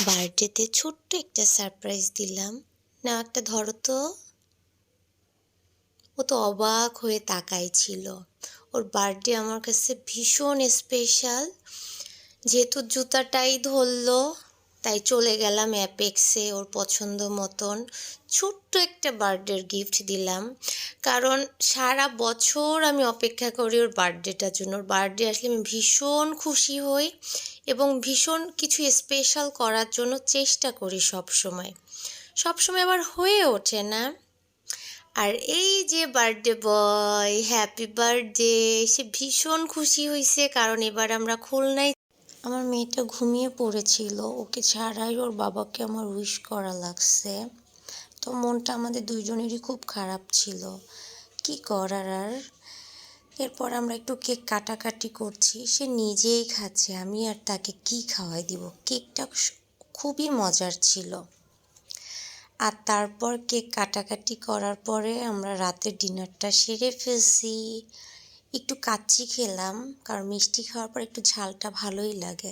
বার্থডেতে ছোট্ট একটা সারপ্রাইজ দিলাম। না একটা ধরো তো। ও তো অবাক হয়ে তাকাই ছিল। ওর বার্থডে আমার কাছে ভীষণ স্পেশাল। যেহেতু জুতাটাই ধরলো, তাই চলে গেলাম অ্যাপেক্সে ওর পছন্দ মতন ছোট্ট একটা বার্থডের গিফট দিলাম। কারণ সারা বছর আমি অপেক্ষা করি ওর বার্থডেটার জন্য। ওর বার্থডে আসলে আমি ভীষণ খুশি হই এবং ভীষণ কিছু স্পেশাল করার জন্য চেষ্টা করি সবসময়। সবসময় আবার হয়ে ওঠে না। আর এই যে বার্থডে বয়, হ্যাপি বার্থডে, সে ভীষণ খুশি হয়েছে কারণ এবার আমরা খুলনায়। আমার মেয়েটা ঘুমিয়ে পড়েছিল, ওকে ছাড়াই ওর বাবাকে আমার উইশ করা লাগছে। তো মনটা আমাদের দুইজনেরই খুব খারাপ ছিল, কি করার আর। এরপর আমরা একটু কেক কাটাকাটি করছি, সে নিজেই খাচ্ছে, আমি আর তাকে কি খাওয়াই দিব। কেকটা খুবই মজার ছিল। আর তারপর কেক কাটাকাটি করার পরে আমরা রাতের ডিনারটা সেরে ফেলছি। একটু কাচ্চি খেলাম, কারণ মিষ্টি খাওয়ার পর একটু ঝালটা ভালোই লাগে।